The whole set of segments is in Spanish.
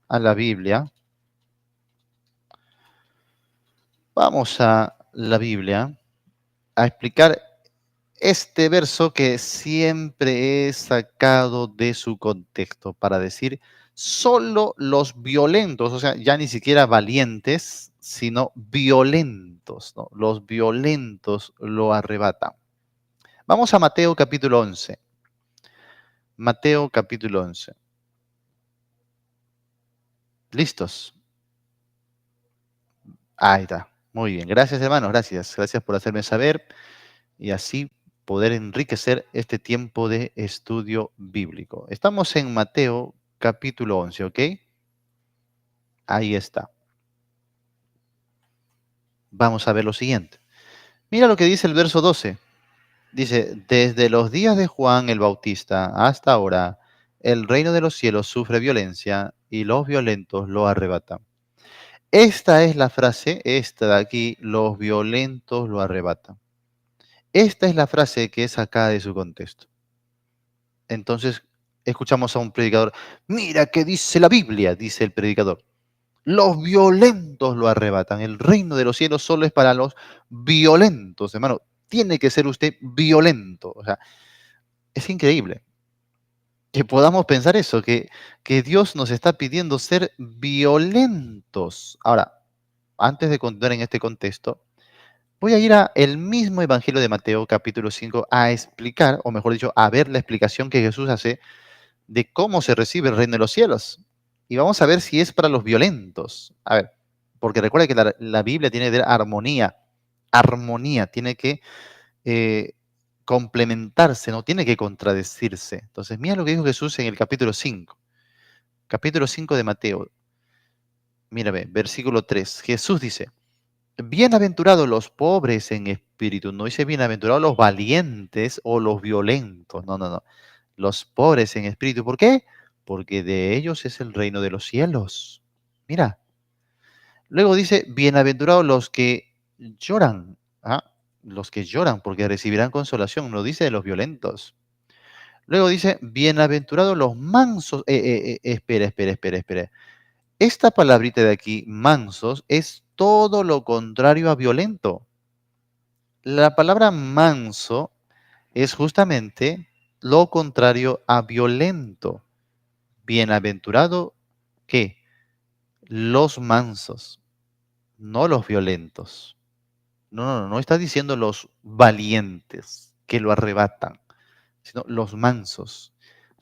a la Biblia. Vamos a la Biblia a explicar este verso que siempre he sacado de su contexto para decir solo los violentos, o sea, ya ni siquiera valientes, sino violentos, ¿no? Los violentos lo arrebatan. Vamos a Mateo capítulo 11. Mateo capítulo 11. ¿Listos? Ahí está. Muy bien. Gracias, hermanos. Gracias. Gracias por hacerme saber y así poder enriquecer este tiempo de estudio bíblico. Estamos en Mateo capítulo 11, ¿ok? Ahí está. Vamos a ver lo siguiente. Mira lo que dice el verso 12. Dice, desde los días de Juan el Bautista hasta ahora, el reino de los cielos sufre violencia y los violentos lo arrebatan. Esta es la frase, esta de aquí, los violentos lo arrebatan. Esta es la frase que es sacada de su contexto. Entonces, escuchamos a un predicador, mira qué dice la Biblia, dice el predicador. Los violentos lo arrebatan. El reino de los cielos solo es para los violentos, hermano. Tiene que ser usted violento. O sea, es increíble que podamos pensar eso, que Dios nos está pidiendo ser violentos. Ahora, antes de continuar en este contexto, voy a ir a el mismo Evangelio de Mateo, capítulo 5, a explicar, o mejor dicho, a ver la explicación que Jesús hace de cómo se recibe el reino de los cielos. Y vamos a ver si es para los violentos. A ver, porque recuerda que la Biblia tiene de armonía. Armonía, tiene que eh, complementarse, no tiene que contradecirse. Entonces, mira lo que dijo Jesús en el capítulo 5. Capítulo 5 de Mateo. Mírame, versículo 3. Jesús dice, bienaventurados los pobres en espíritu. No dice bienaventurados los valientes o los violentos. No, no, no. Los pobres en espíritu. ¿Por qué? Porque de ellos es el reino de los cielos. Mira. Luego dice, bienaventurados los que lloran. ¿Ah? Los que lloran porque recibirán consolación. No dice de los violentos. Luego dice, bienaventurados los mansos. Espera. Esta palabrita de aquí, mansos, es todo lo contrario a violento. La palabra manso es justamente lo contrario a violento. Bienaventurado, ¿qué? Los mansos, no los violentos. No está diciendo los valientes que lo arrebatan, sino los mansos.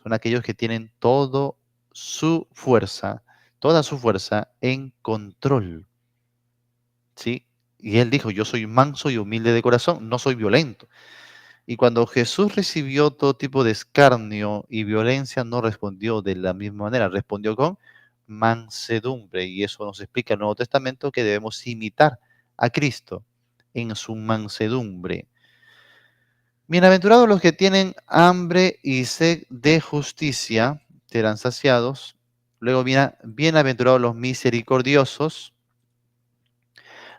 Son aquellos que tienen toda su fuerza en control. ¿Sí? Y él dijo, yo soy manso y humilde de corazón, no soy violento. Y cuando Jesús recibió todo tipo de escarnio y violencia, no respondió de la misma manera, respondió con mansedumbre. Y eso nos explica el Nuevo Testamento que debemos imitar a Cristo en su mansedumbre. Bienaventurados los que tienen hambre y sed de justicia, serán saciados. Luego, bienaventurados los misericordiosos,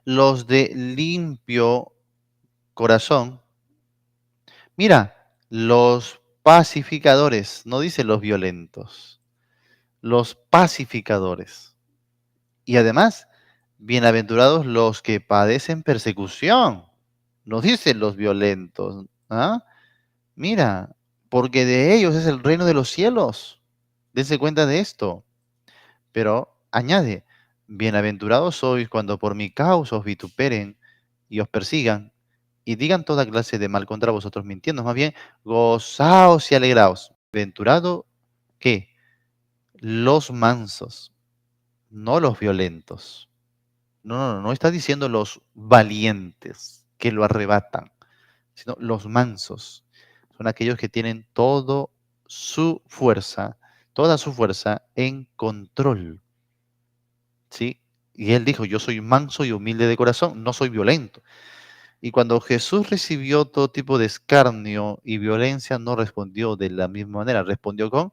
los de limpio corazón. Mira, los pacificadores, no dice los violentos, los pacificadores. Y además, bienaventurados los que padecen persecución, no dicen los violentos. ¿Ah? Mira, porque de ellos es el reino de los cielos. Dense cuenta de esto. Pero añade, bienaventurados sois cuando por mi causa os vituperen y os persigan y digan toda clase de mal contra vosotros mintiendo. Más bien, gozaos y alegraos. Venturado, ¿qué? Los mansos, no los violentos. No está diciendo los valientes que lo arrebatan, sino los mansos. Son aquellos que tienen toda su fuerza en control. ¿Sí? Y él dijo, yo soy manso y humilde de corazón, no soy violento. Y cuando Jesús recibió todo tipo de escarnio y violencia, no respondió de la misma manera, respondió con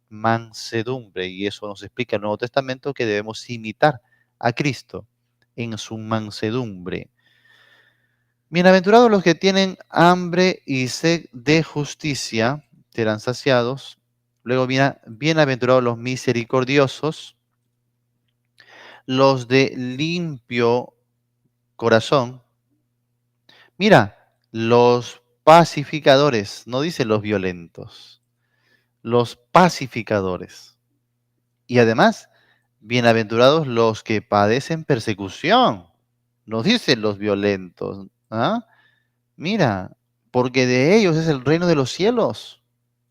mansedumbre. Y eso nos explica el Nuevo Testamento que debemos imitar a Cristo en su mansedumbre. Bienaventurados los que tienen hambre y sed de justicia, serán saciados. Luego, bienaventurados los misericordiosos, los de limpio corazón, mira, los pacificadores, no dice los violentos, los pacificadores. Y además, bienaventurados los que padecen persecución, no dice los violentos. ¿Ah? Mira, porque de ellos es el reino de los cielos.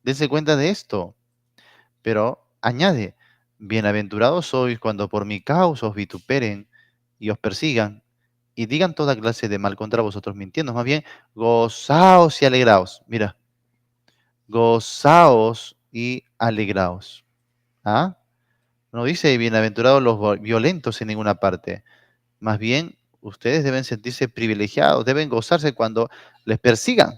Dense cuenta de esto. Pero añade, bienaventurados sois cuando por mi causa os vituperen y os persigan y digan toda clase de mal contra vosotros mintiendo. Más bien, gozaos y alegraos. Mira, gozaos y alegraos. ¿Ah? No dice bienaventurados los violentos en ninguna parte. Más bien, ustedes deben sentirse privilegiados, deben gozarse cuando les persigan,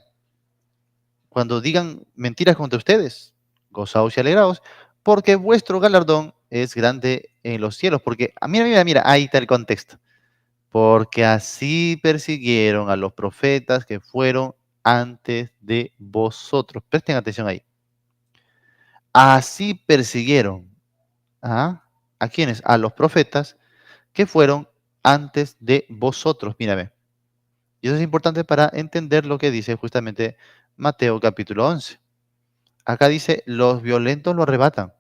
cuando digan mentiras contra ustedes. Gozaos y alegraos, porque vuestro galardón es grande en los cielos. Porque, mira, mira, mira, ahí está el contexto. Porque así persiguieron a los profetas que fueron antes de vosotros. Presten atención ahí. Así persiguieron. ¿Ah? ¿A quiénes? A los profetas que fueron antes de vosotros. Mírame. Y eso es importante para entender lo que dice justamente Mateo capítulo 11. Acá dice, los violentos lo arrebatan.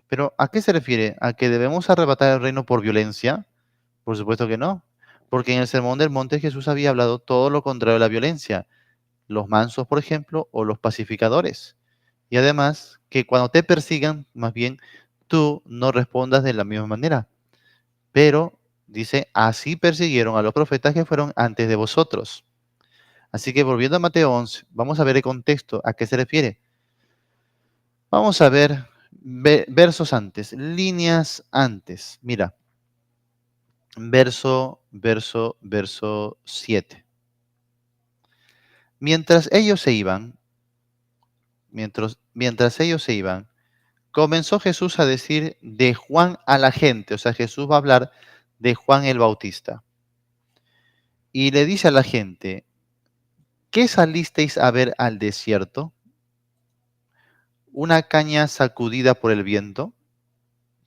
Pero ¿a qué se refiere? ¿A que debemos arrebatar el reino por violencia? Por supuesto que no. Porque en el Sermón del Monte Jesús había hablado todo lo contrario de la violencia. Los mansos, por ejemplo, o los pacificadores. Y además, que cuando te persigan, más bien, tú no respondas de la misma manera. Pero, dice, así persiguieron a los profetas que fueron antes de vosotros. Así que volviendo a Mateo 11, vamos a ver el contexto, a qué se refiere. Vamos a ver versos antes, líneas antes. Mira, verso 7. Mientras ellos se iban, mientras ellos se iban, comenzó Jesús a decir de Juan a la gente, o sea, Jesús va a hablar de Juan el Bautista. Y le dice a la gente, ¿qué salisteis a ver al desierto? ¿Una caña sacudida por el viento?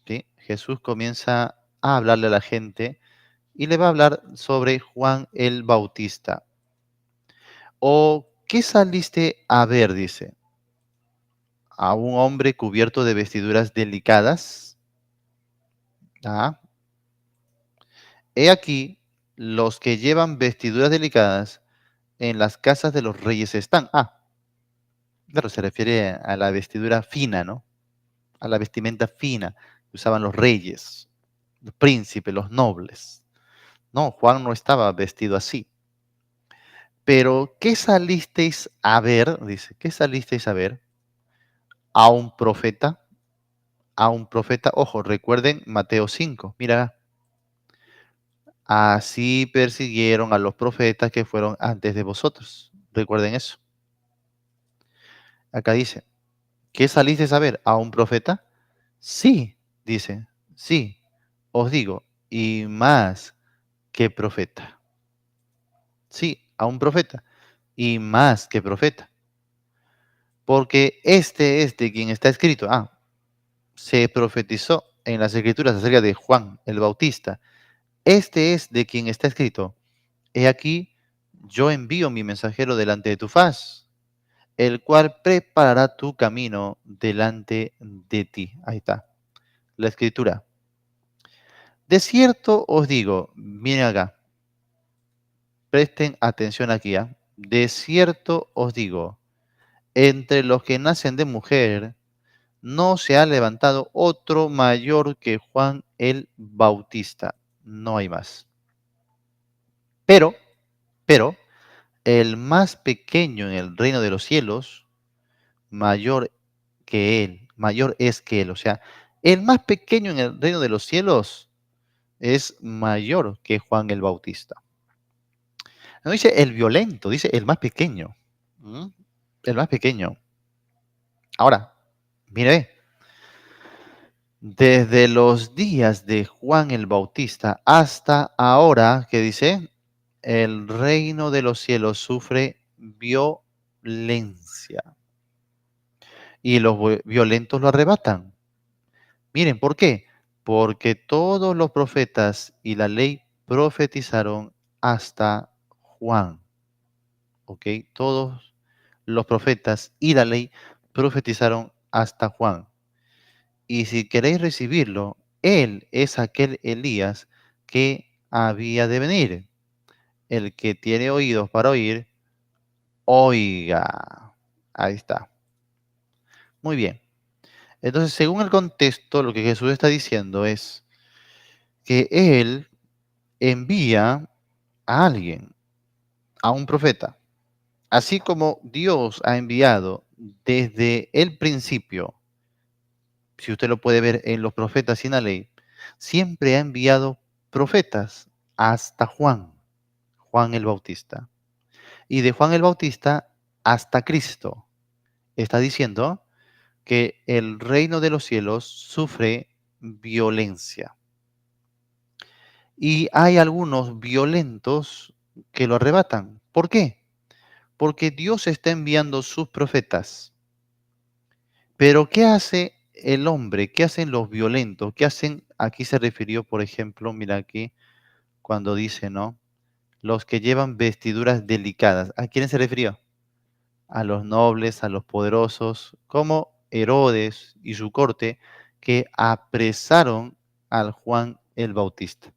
¿Sí? Jesús comienza a hablarle a la gente y le va a hablar sobre Juan el Bautista. ¿O qué saliste a ver? Dice, a un hombre cubierto de vestiduras delicadas. Ah, he aquí, los que llevan vestiduras delicadas en las casas de los reyes están. Ah, claro, se refiere a la vestidura fina, ¿no? A la vestimenta fina que usaban los reyes, los príncipes, los nobles. No, Juan no estaba vestido así. Pero, ¿qué salisteis a ver? Dice, ¿qué salisteis a ver? A un profeta, a un profeta. Ojo, recuerden Mateo 5. Mira, así persiguieron a los profetas que fueron antes de vosotros. Recuerden eso. Acá dice, ¿qué salisteis a ver? ¿A un profeta? Sí, dice, sí, os digo, y más que profeta. Sí, a un profeta, y más que profeta. Porque este es de quien está escrito. Ah, se profetizó en las escrituras acerca de Juan el Bautista. Este es de quien está escrito. He aquí, yo envío mi mensajero delante de tu faz, el cual preparará tu camino delante de ti. Ahí está, la escritura. De cierto os digo, miren acá, presten atención aquí. De cierto os digo, entre los que nacen de mujer, no se ha levantado otro mayor que Juan el Bautista. No hay más. Pero, pero, el más pequeño en el reino de los cielos, mayor que él, mayor es que él. O sea, el más pequeño en el reino de los cielos es mayor que Juan el Bautista. No dice el violento, dice el más pequeño. ¿Mm? El más pequeño. Ahora, mire, desde los días de Juan el Bautista hasta ahora, que dice, el reino de los cielos sufre violencia y los violentos lo arrebatan. Miren, ¿por qué? porque todos los profetas y la ley profetizaron hasta Juan. ¿Ok? Todos los profetas y la ley profetizaron hasta Juan. Y si queréis recibirlo, él es aquel Elías que había de venir. El que tiene oídos para oír, oiga. Ahí está. Muy bien. Entonces, según el contexto, lo que Jesús está diciendo es que él envía a alguien, a un profeta. Así como Dios ha enviado desde el principio, si usted lo puede ver en los profetas y en la ley, siempre ha enviado profetas hasta Juan, Juan el Bautista. Y de Juan el Bautista hasta Cristo. Está diciendo que el reino de los cielos sufre violencia. Y hay algunos violentos que lo arrebatan. ¿Por qué? Porque Dios está enviando sus profetas. Pero ¿qué hace el hombre? ¿Qué hacen los violentos? ¿Qué hacen? Aquí se refirió, por ejemplo, mira aquí, cuando dice, ¿no? Los que llevan vestiduras delicadas. ¿A quién se refirió? A los nobles, a los poderosos, como Herodes y su corte, que apresaron al Juan el Bautista,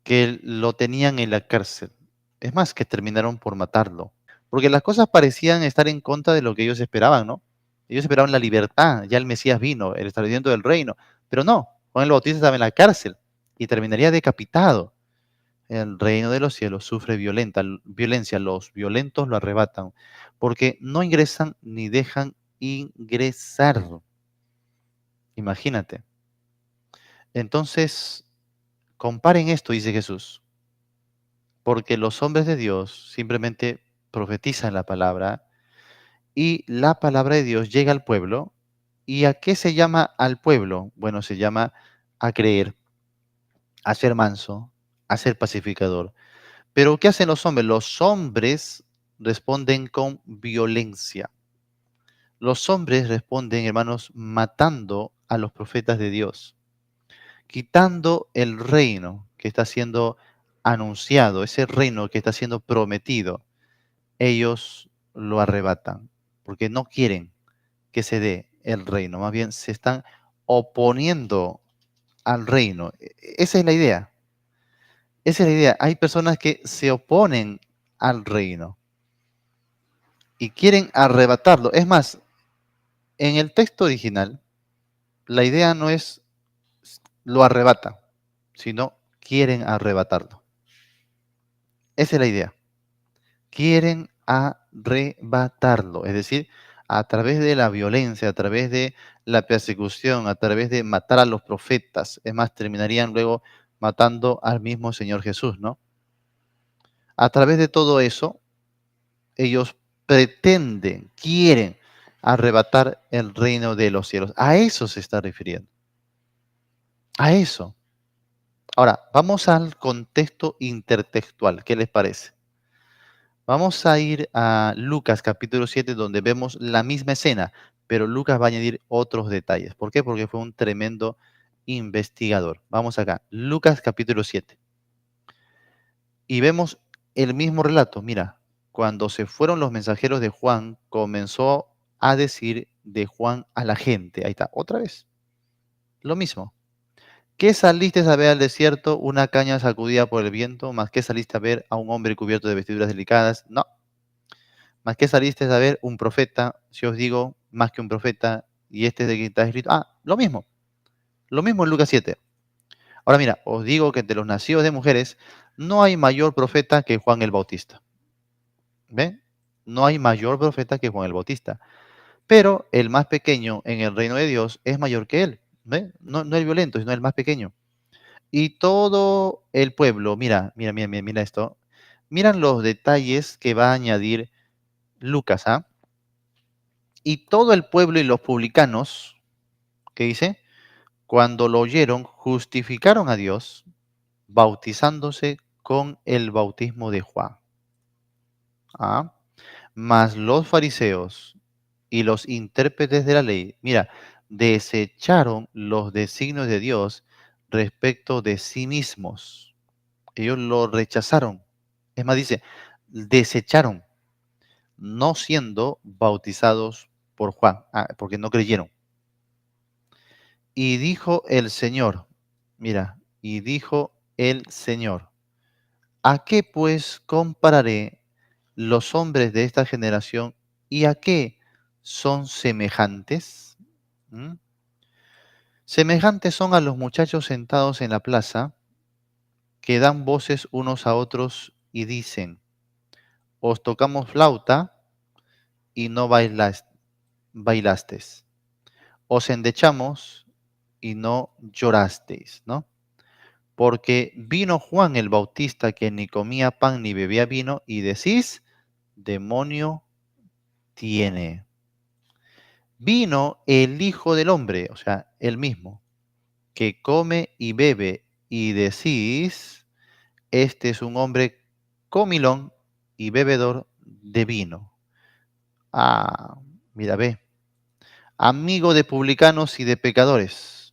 que lo tenían en la cárcel. Es más, que terminaron por matarlo, porque las cosas parecían estar en contra de lo que ellos esperaban, ¿no? Ellos esperaban la libertad, ya el Mesías vino, el establecimiento del reino, pero no, Juan el Bautista estaba en la cárcel y terminaría decapitado. El reino de los cielos sufre violencia, los violentos lo arrebatan, porque no ingresan ni dejan ingresar. Imagínate. Entonces, comparen esto, dice Jesús, porque los hombres de Dios simplemente profetizan la palabra y la palabra de Dios llega al pueblo. ¿Y a qué se llama al pueblo? Bueno, se llama a creer, a ser manso, a ser pacificador. Pero ¿qué hacen los hombres? Los hombres responden con violencia. Los hombres responden, hermanos, matando a los profetas de Dios, quitando el reino que está siendo anunciado, ese reino que está siendo prometido. Ellos lo arrebatan porque no quieren que se dé el reino, más bien se están oponiendo al reino. Esa es la idea. Esa es la idea. Hay personas que se oponen al reino y quieren arrebatarlo. Es más, en el texto original, la idea no es lo arrebata, sino quieren arrebatarlo. Esa es la idea. Quieren arrebatarlo, es decir, a través de la violencia, a través de la persecución, a través de matar a los profetas. Es más, terminarían luego matando al mismo Señor Jesús, ¿no? A través de todo eso, ellos pretenden, quieren arrebatar el reino de los cielos. A eso se está refiriendo. A eso. Ahora, vamos al contexto intertextual. ¿Qué les parece? Vamos a ir a Lucas capítulo 7, donde vemos la misma escena, pero Lucas va a añadir otros detalles. ¿Por qué? Porque fue un tremendo investigador. Vamos acá, Lucas capítulo 7. Y vemos el mismo relato. Mira, cuando se fueron los mensajeros de Juan, comenzó a decir de Juan a la gente. Ahí está, otra vez. Lo mismo. ¿Qué saliste a ver al desierto? Una caña sacudida por el viento, más que saliste a ver a un hombre cubierto de vestiduras delicadas. No, más que saliste a ver un profeta, si os digo, más que un profeta, y este es de que está escrito. Ah, lo mismo en Lucas 7. Ahora mira, os digo que entre los nacidos de mujeres no hay mayor profeta que Juan el Bautista. ¿Ven? No hay mayor profeta que Juan el Bautista. Pero el más pequeño en el reino de Dios es mayor que él. ¿Ven? No, no el violento, sino el más pequeño. Y todo el pueblo, mira esto. Miran los detalles que va a añadir Lucas, ¿ah? Y todo el pueblo y los publicanos, ¿qué dice? Cuando lo oyeron, justificaron a Dios, bautizándose con el bautismo de Juan. Mas los fariseos y los intérpretes de la ley, mira, desecharon los designios de Dios respecto de sí mismos. Ellos lo rechazaron. Es más, dice, desecharon, no siendo bautizados por Juan, porque no creyeron. Y dijo el Señor, mira, y dijo el Señor, ¿a qué pues compararé los hombres de esta generación y a qué son semejantes? ¿Mm? Semejantes son a los muchachos sentados en la plaza que dan voces unos a otros y dicen, os tocamos flauta y no bailasteis, os endechamos y no llorasteis, ¿no? Porque vino Juan el Bautista que ni comía pan ni bebía vino y decís, demonio tiene. Vino el Hijo del Hombre, o sea, él mismo, que come y bebe y decís, este es un hombre comilón y bebedor de vino. Ah, mira, ve, amigo de publicanos y de pecadores.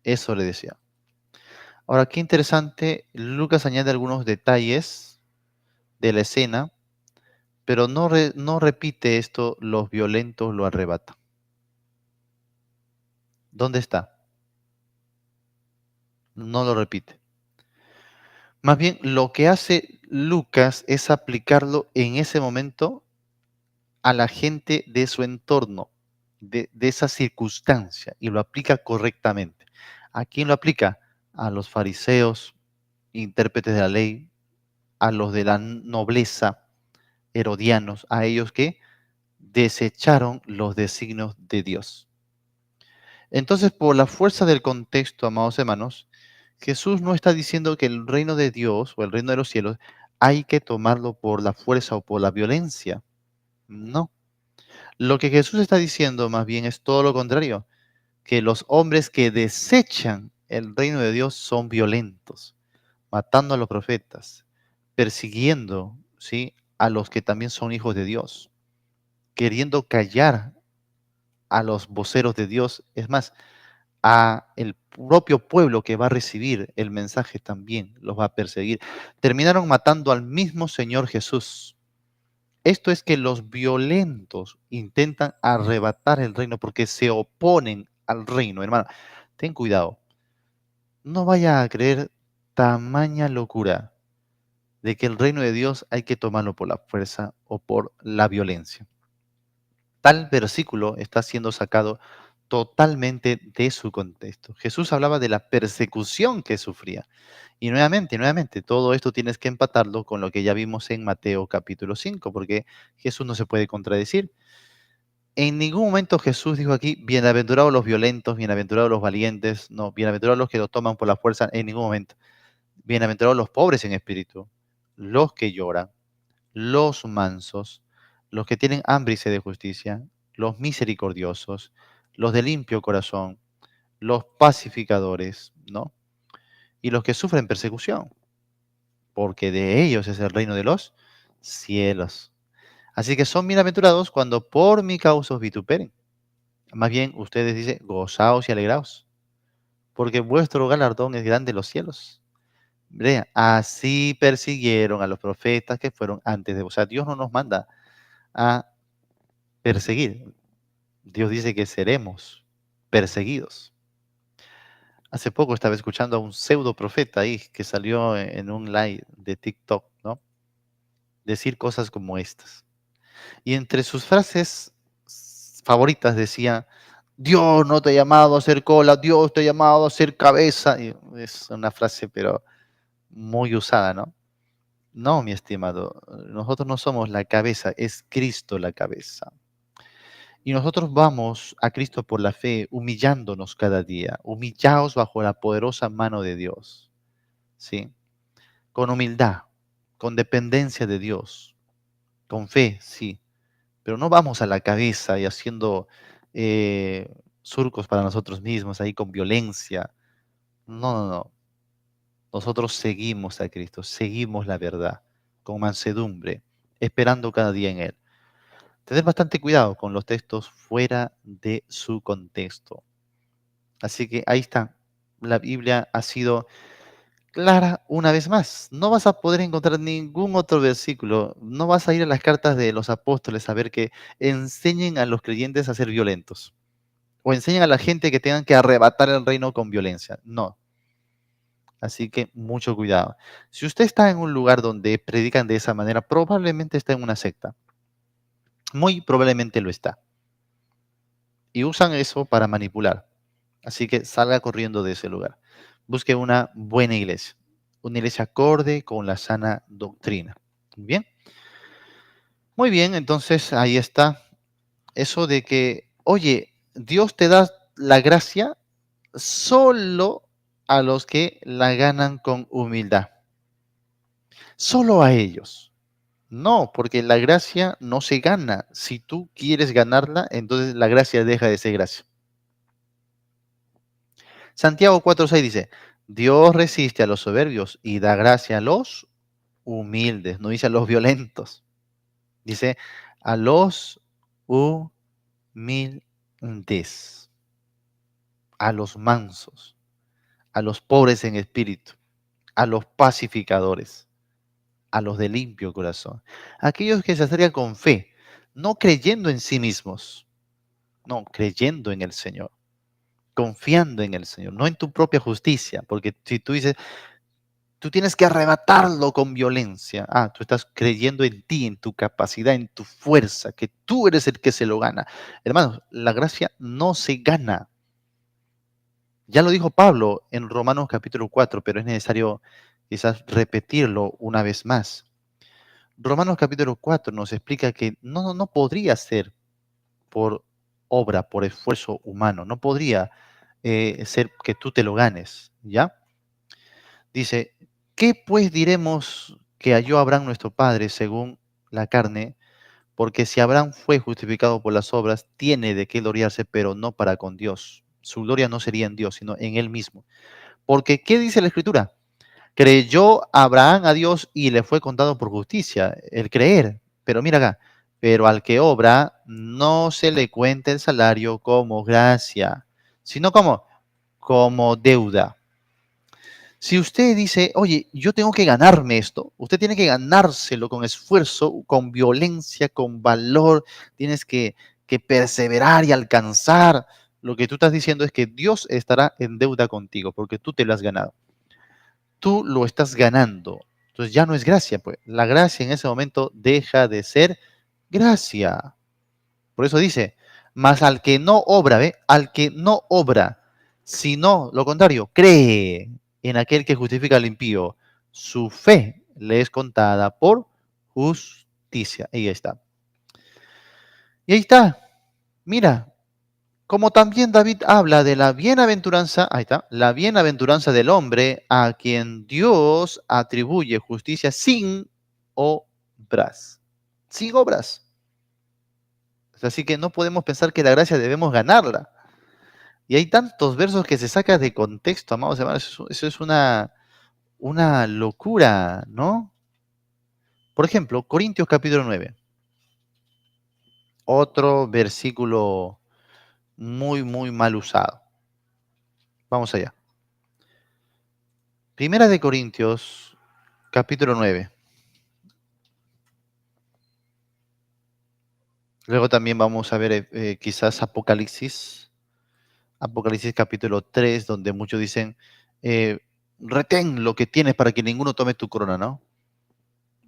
Eso le decía. Ahora, qué interesante, Lucas añade algunos detalles de la escena, pero no repite esto, los violentos lo arrebatan. ¿Dónde está? No lo repite. Más bien, lo que hace Lucas es aplicarlo en ese momento a la gente de su entorno, de esa circunstancia, y lo aplica correctamente. ¿A quién lo aplica? A los fariseos, intérpretes de la ley, a los de la nobleza, herodianos, a ellos que desecharon los designios de Dios. Entonces, por la fuerza del contexto, amados hermanos, Jesús no está diciendo que el reino de Dios o el reino de los cielos hay que tomarlo por la fuerza o por la violencia. No. Lo que Jesús está diciendo más bien es todo lo contrario, que los hombres que desechan el reino de Dios son violentos, matando a los profetas, persiguiendo, ¿sí?, a los que también son hijos de Dios, queriendo callar a los voceros de Dios. Es más, a el propio pueblo que va a recibir el mensaje también los va a perseguir. Terminaron matando al mismo Señor Jesús. Esto es que los violentos intentan arrebatar el reino porque se oponen al reino, hermano. Ten cuidado. No vaya a creer tamaña locura de que el reino de Dios hay que tomarlo por la fuerza o por la violencia. Tal versículo está siendo sacado totalmente de su contexto. Jesús hablaba de la persecución que sufría. Y nuevamente, todo esto tienes que empatarlo con lo que ya vimos en Mateo capítulo 5, porque Jesús no se puede contradecir. En ningún momento Jesús dijo aquí, bienaventurados los violentos, bienaventurados los valientes, no, bienaventurados los que lo toman por la fuerza, en ningún momento. Bienaventurados los pobres en espíritu, los que lloran, los mansos, los que tienen hambre y sed de justicia, los misericordiosos, los de limpio corazón, los pacificadores, ¿no? Y los que sufren persecución, porque de ellos es el reino de los cielos. Así que son bienaventurados cuando por mi causa os vituperen. Más bien, ustedes dicen, gozaos y alegraos, porque vuestro galardón es grande en los cielos. Vean, así persiguieron a los profetas que fueron antes de vos. O sea, Dios no nos manda a perseguir. Dios dice que seremos perseguidos. Hace poco estaba escuchando a un pseudo profeta ahí que salió en un live de TikTok, ¿no? Decir cosas como estas. Y entre sus frases favoritas decía, Dios no te ha llamado a ser cola, Dios te ha llamado a ser cabeza. Y es una frase, pero muy usada, ¿no? No, mi estimado, nosotros no somos la cabeza, es Cristo la cabeza. Y nosotros vamos a Cristo por la fe, humillándonos cada día, humillados bajo la poderosa mano de Dios, ¿sí? Con humildad, con dependencia de Dios, con fe, sí, pero no vamos a la cabeza y haciendo surcos para nosotros mismos, ahí con violencia. No, no, no. Nosotros seguimos a Cristo, seguimos la verdad, con mansedumbre, esperando cada día en Él. Tener bastante cuidado con los textos fuera de su contexto. Así que ahí está. La Biblia ha sido clara una vez más. No vas a poder encontrar ningún otro versículo. No vas a ir a las cartas de los apóstoles a ver que enseñen a los creyentes a ser violentos. O enseñen a la gente que tengan que arrebatar el reino con violencia. No. Así que mucho cuidado. Si usted está en un lugar donde predican de esa manera, probablemente está en una secta. Muy probablemente lo está. Y usan eso para manipular. Así que salga corriendo de ese lugar. Busque una buena iglesia. Una iglesia acorde con la sana doctrina. Bien. Muy bien, entonces ahí está. Eso de que, oye, Dios te da la gracia solo a los que la ganan con humildad. Solo a ellos. No, porque la gracia no se gana. Si tú quieres ganarla, entonces la gracia deja de ser gracia. Santiago 4:6 dice, Dios resiste a los soberbios y da gracia a los humildes. No dice a los violentos. Dice a los humildes, a los mansos, a los pobres en espíritu, a los pacificadores, a los de limpio corazón. Aquellos que se acercan con fe, no creyendo en sí mismos, no, creyendo en el Señor, confiando en el Señor, no en tu propia justicia, porque si tú dices, tú tienes que arrebatarlo con violencia, tú estás creyendo en ti, en tu capacidad, en tu fuerza, que tú eres el que se lo gana. Hermanos, la gracia no se gana. Ya lo dijo Pablo en Romanos capítulo 4, pero es necesario quizás repetirlo una vez más. Romanos capítulo 4 nos explica que no podría ser por obra, por esfuerzo humano, no podría ser que tú te lo ganes, ¿ya? Dice, ¿qué pues diremos que halló Abraham nuestro padre según la carne? Porque si Abraham fue justificado por las obras, tiene de qué gloriarse, pero no para con Dios. Su gloria no sería en Dios, sino en él mismo. Porque, ¿qué dice la Escritura? Creyó Abraham a Dios y le fue contado por justicia, el creer. Pero mira acá, pero al que obra no se le cuenta el salario como gracia, sino como deuda. Si usted dice, oye, yo tengo que ganarme esto, usted tiene que ganárselo con esfuerzo, con violencia, con valor, tienes que perseverar y alcanzar. Lo que tú estás diciendo es que Dios estará en deuda contigo porque tú te lo has ganado. Tú lo estás ganando. Entonces ya no es gracia, pues. La gracia en ese momento deja de ser gracia. Por eso dice, mas al que no obra, ¿ve? Al que no obra, sino lo contrario, cree en aquel que justifica al impío, su fe le es contada por justicia. Ahí está. Y ahí está. Mira, como también David habla de la bienaventuranza, ahí está, la bienaventuranza del hombre a quien Dios atribuye justicia sin obras. Sin obras. Así que no podemos pensar que la gracia debemos ganarla. Y hay tantos versos que se sacan de contexto, amados hermanos. Eso es una locura, ¿no? Por ejemplo, Corintios capítulo 9. Otro versículo muy, muy mal usado. Vamos allá. Primera de Corintios capítulo 9. Luego también vamos a ver quizás Apocalipsis. Apocalipsis capítulo 3, donde muchos dicen, eh, retén lo que tienes para que ninguno tome tu corona, ¿no?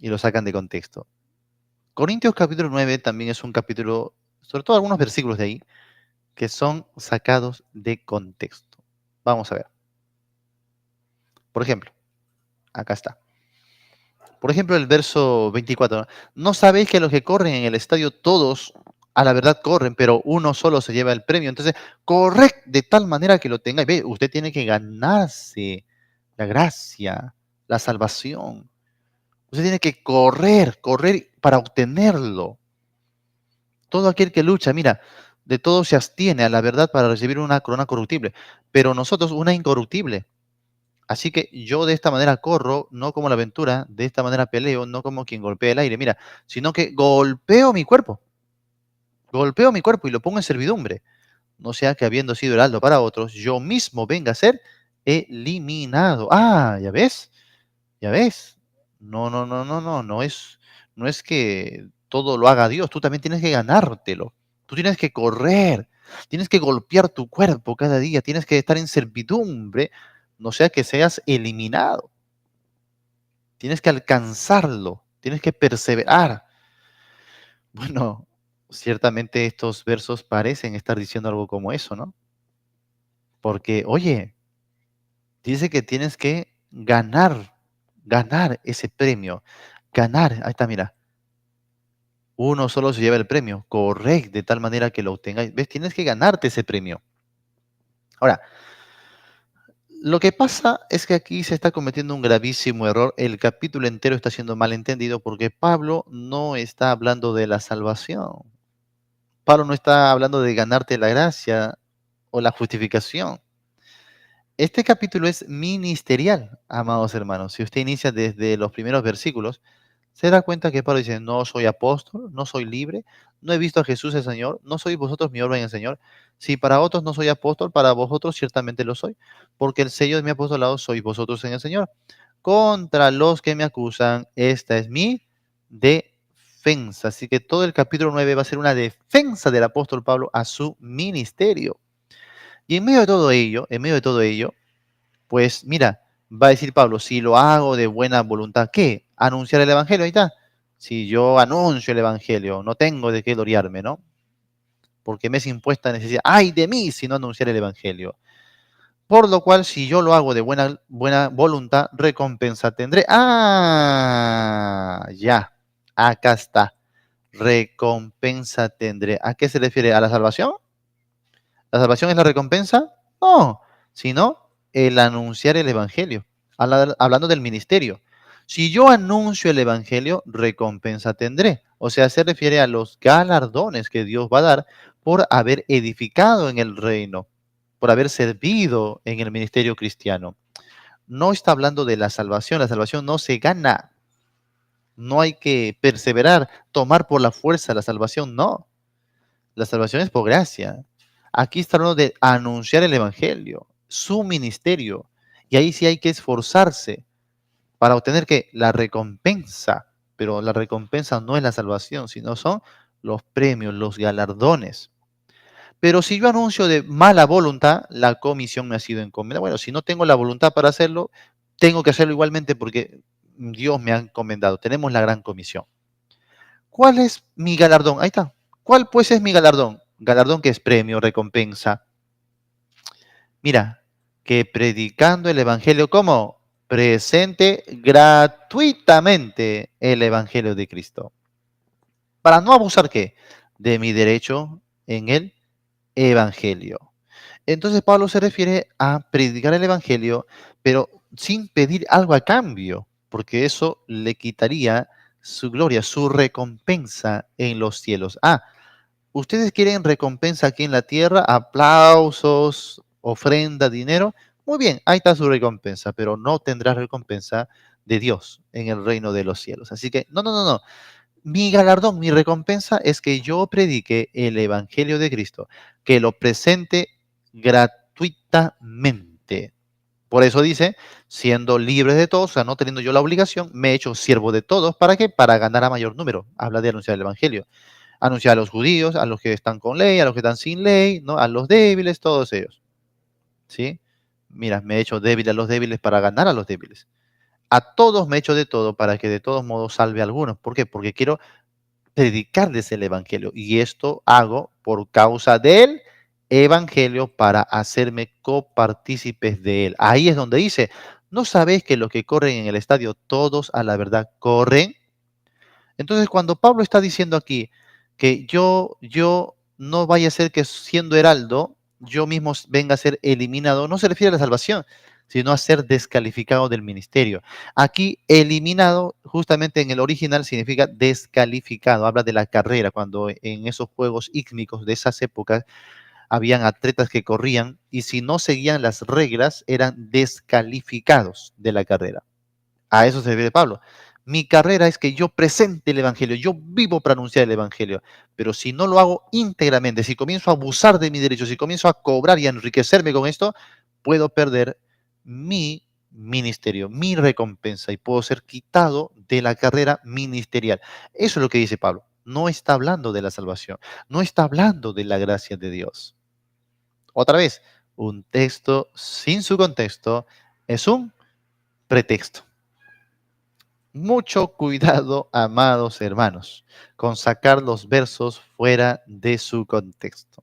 Y lo sacan de contexto. Corintios capítulo 9 también es un capítulo, sobre todo algunos versículos de ahí, que son sacados de contexto. Vamos a ver. Por ejemplo, acá está. Por ejemplo, el verso 24. ¿No sabéis que los que corren en el estadio todos a la verdad corren, pero uno solo se lleva el premio? Entonces, corred de tal manera que lo tengáis. Ve, usted tiene que ganarse la gracia, la salvación. Usted tiene que correr para obtenerlo. Todo aquel que lucha, mira, de todo se abstiene a la verdad para recibir una corona corruptible, pero nosotros una incorruptible. Así que yo de esta manera corro, no como la aventura, de esta manera peleo, no como quien golpea el aire, mira, sino que golpeo mi cuerpo. Golpeo mi cuerpo y lo pongo en servidumbre. No sea que habiendo sido heraldo para otros, yo mismo venga a ser eliminado. Ah, ¿ya ves? ¿Ya ves? No, no, no, no, no, no es que todo lo haga Dios, tú también tienes que ganártelo. Tú tienes que correr, tienes que golpear tu cuerpo cada día, tienes que estar en servidumbre, no sea que seas eliminado. Tienes que alcanzarlo, tienes que perseverar. Bueno, ciertamente estos versos parecen estar diciendo algo como eso, ¿no? Porque, oye, dice que tienes que ganar ese premio, ganar, ahí está, mira, uno solo se lleva el premio, correcto, de tal manera que lo obtengáis. ¿Ves? Tienes que ganarte ese premio. Ahora, lo que pasa es que aquí se está cometiendo un gravísimo error. El capítulo entero está siendo malentendido porque Pablo no está hablando de la salvación. Pablo no está hablando de ganarte la gracia o la justificación. Este capítulo es ministerial, amados hermanos. Si usted inicia desde los primeros versículos, se da cuenta que Pablo dice, no soy apóstol, no soy libre, no he visto a Jesús el Señor, no sois vosotros mi obra en el Señor. Si para otros no soy apóstol, para vosotros ciertamente lo soy, porque el sello de mi apostolado sois vosotros en el Señor. Contra los que me acusan, esta es mi defensa. Así que todo el capítulo 9 va a ser una defensa del apóstol Pablo a su ministerio. Y en medio de todo ello, pues mira, va a decir Pablo, si lo hago de buena voluntad, ¿qué? Anunciar el Evangelio, ahí está. Si yo anuncio el Evangelio, no tengo de qué gloriarme, ¿no? Porque me es impuesta necesidad. ¡Ay de mí si no anunciar el Evangelio! Por lo cual, si yo lo hago de buena voluntad, recompensa tendré. Ah, ya, acá está. Recompensa tendré. ¿A qué se refiere? ¿A la salvación? ¿La salvación es la recompensa? No, sino el anunciar el Evangelio, hablando del ministerio. Si yo anuncio el Evangelio, recompensa tendré. O sea, se refiere a los galardones que Dios va a dar por haber edificado en el reino, por haber servido en el ministerio cristiano. No está hablando de la salvación no se gana, no hay que perseverar, tomar por la fuerza la salvación, no. La salvación es por gracia. Aquí está hablando de anunciar el Evangelio, su ministerio. Y ahí sí hay que esforzarse para obtener que la recompensa. Pero la recompensa no es la salvación, sino son los premios, los galardones. Pero si yo anuncio de mala voluntad, la comisión me ha sido encomendada. Bueno, si no tengo la voluntad para hacerlo, tengo que hacerlo igualmente porque Dios me ha encomendado. Tenemos la gran comisión. ¿Cuál es mi galardón? Ahí está. ¿Cuál pues es mi galardón? Galardón que es premio, recompensa. Mira, que predicando el Evangelio como presente gratuitamente el Evangelio de Cristo. Para no abusar qué? De mi derecho en el Evangelio. Entonces Pablo se refiere a predicar el Evangelio, pero sin pedir algo a cambio, porque eso le quitaría su gloria, su recompensa en los cielos. Ah, ¿ustedes quieren recompensa aquí en la tierra? Aplausos, ofrenda, dinero. Muy bien, ahí está su recompensa, pero no tendrás recompensa de Dios en el reino de los cielos. Así que, no, no, no, no. Mi galardón, mi recompensa es que yo predique el Evangelio de Cristo, que lo presente gratuitamente. Por eso dice, siendo libre de todos, o sea, no teniendo yo la obligación, me he hecho siervo de todos. ¿Para qué? Para ganar a mayor número. Habla de anunciar el Evangelio. Anunciar a los judíos, a los que están con ley, a los que están sin ley, ¿no? A los débiles, todos ellos. ¿Sí? Mira, me he hecho débil a los débiles para ganar a los débiles. A todos me he hecho de todo para que de todos modos salve a algunos. ¿Por qué? Porque quiero predicarles el Evangelio. Y esto hago por causa del Evangelio para hacerme copartícipes de él. Ahí es donde dice, ¿no sabéis que los que corren en el estadio, todos a la verdad corren? Entonces, cuando Pablo está diciendo aquí que yo no vaya a ser que siendo heraldo, yo mismo venga a ser eliminado, no se refiere a la salvación, sino a ser descalificado del ministerio. Aquí, eliminado, justamente en el original, significa descalificado. Habla de la carrera, cuando en esos juegos ícmicos de esas épocas habían atletas que corrían y si no seguían las reglas, eran descalificados de la carrera. A eso se refiere Pablo. Mi carrera es que yo presente el Evangelio, yo vivo para anunciar el Evangelio, pero si no lo hago íntegramente, si comienzo a abusar de mis derechos, si comienzo a cobrar y a enriquecerme con esto, puedo perder mi ministerio, mi recompensa y puedo ser quitado de la carrera ministerial. Eso es lo que dice Pablo. No está hablando de la salvación, no está hablando de la gracia de Dios. Otra vez, un texto sin su contexto es un pretexto. Mucho cuidado, amados hermanos, con sacar los versos fuera de su contexto.